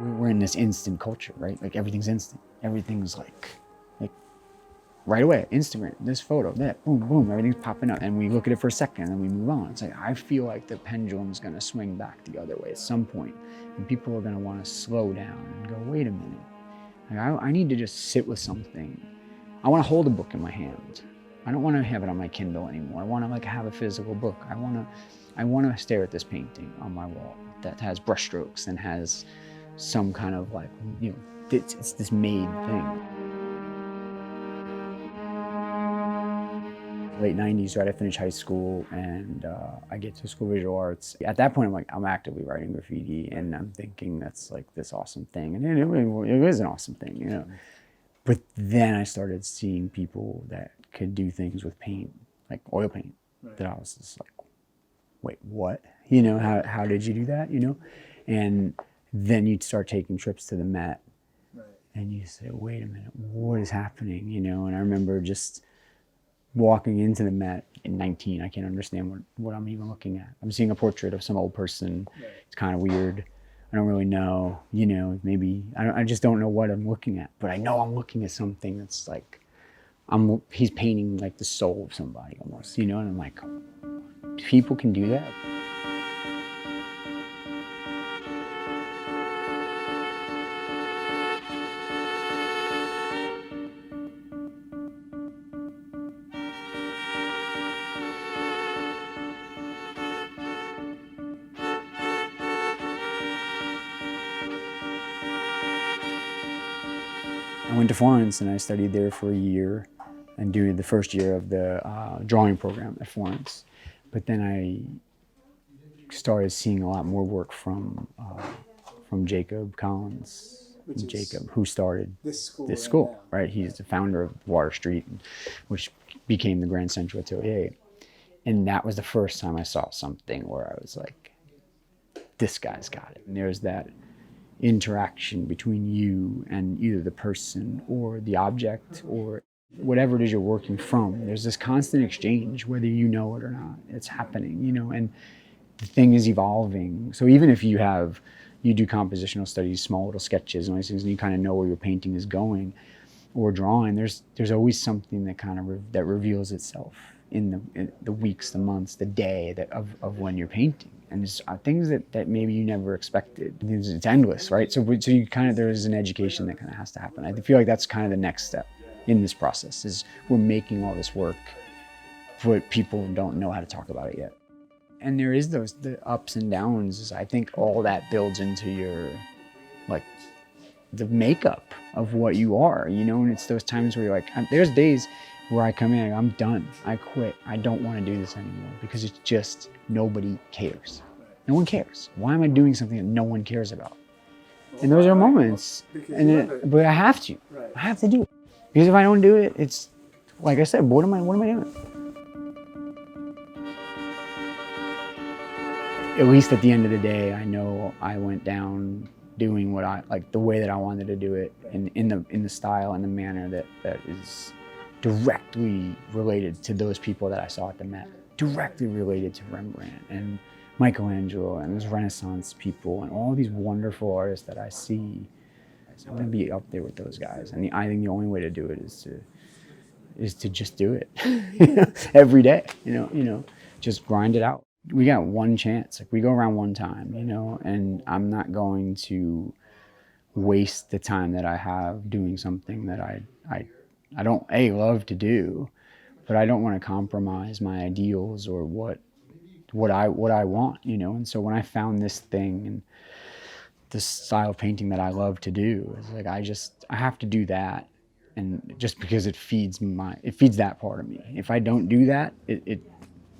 We're in this instant culture, right? Like everything's instant. Everything's like right away. Instagram, this photo, that, boom, boom, everything's popping up. And we look at it for a second and then we move on. It's like, I feel like the pendulum's gonna swing back the other way at some point. And people are gonna wanna slow down and go, wait a minute. Like, I need to just sit with something. I wanna hold a book in my hand. I don't wanna have it on my Kindle anymore. I wanna like have a physical book. I wanna stare at this painting on my wall that has brushstrokes and has some kind of like, you know, it's this made thing. Late 90s, right? I finished high school and I get to school of visual arts. At that point, I'm actively writing graffiti and I'm thinking that's like this awesome thing. And it is an awesome thing, you know. But then I started seeing people that could do things with paint, like oil paint, right. That I was just like, wait, what? You know, how did you do that, you know? And then you'd start taking trips to the Met, right. And you say, wait a minute, what is happening, you know? And I remember just walking into the Met in 19, I can't understand what I'm even looking at. I'm seeing a portrait of some old person. Right. It's kind of weird. I don't really know, you know, maybe, I just don't know what I'm looking at, but I know I'm looking at something that's like, he's painting like the soul of somebody almost, you know, and I'm like, people can do that. I went to Florence and I studied there for a year and doing the first year of the drawing program at Florence. But then I started seeing a lot more work from Jacob Collins, who started this school, right? He's the founder of Water Street, which became the Grand Central Atelier. And that was the first time I saw something where I was like, this guy's got it. And there's that interaction between you and either the person or the object or whatever it is you're working from. There's this constant exchange, whether you know it or not. It's happening, you know, and the thing is evolving. So even if you do compositional studies, small little sketches and all these things, and you kind of know where your painting is going or drawing, there's always something that kind of that reveals itself in the weeks, the months, the day of when you're painting. And it's things that maybe you never expected. It's endless, right? So you kind of, there's an education that kind of has to happen. I feel like that's kind of the next step in this process is we're making all this work, but people don't know how to talk about it yet. And there is the ups and downs. I think all that builds into your, like, the makeup of what you are, you know? And it's those times where you're like, there's days where I come in, I'm done, I quit, I don't want to do this anymore because it's just, nobody cares. No one cares. Why am I doing something that no one cares about? And those are moments, but I have to. Right. I have to do it. Because if I don't do it, it's, like I said, what am I doing? At least at the end of the day, I know I went down doing what I, like the way that I wanted to do it in the style and the manner that is directly related to those people that I saw at the Met, directly related to Rembrandt and Michelangelo and those Renaissance people and all these wonderful artists that I see. I'm gonna be up there with those guys. And I think the only way to do it is to just do it every day, you know, just grind it out. We got one chance, like we go around one time, you know, and I'm not going to waste the time that I have doing something that I don't love to do, but I don't want to compromise my ideals or what I want, you know. And so when I found this thing and this style of painting that I love to do, it's like I have to do that, and just because it feeds that part of me. If I don't do that,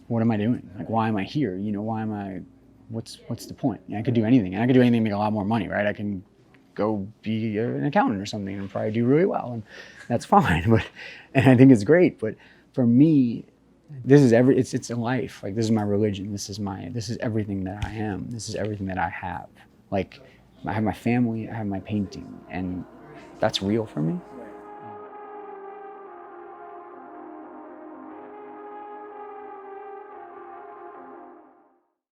what am I doing? Like, why am I here? You know, why am I? What's the point? I could do anything, and I could do anything to make a lot more money, right? I can go be an accountant or something and probably do really well, and that's fine. And I think it's great. But for me, this is it's a life. Like, this is my religion. This is everything that I am. This is everything that I have. Like, I have my family, I have my painting, and that's real for me.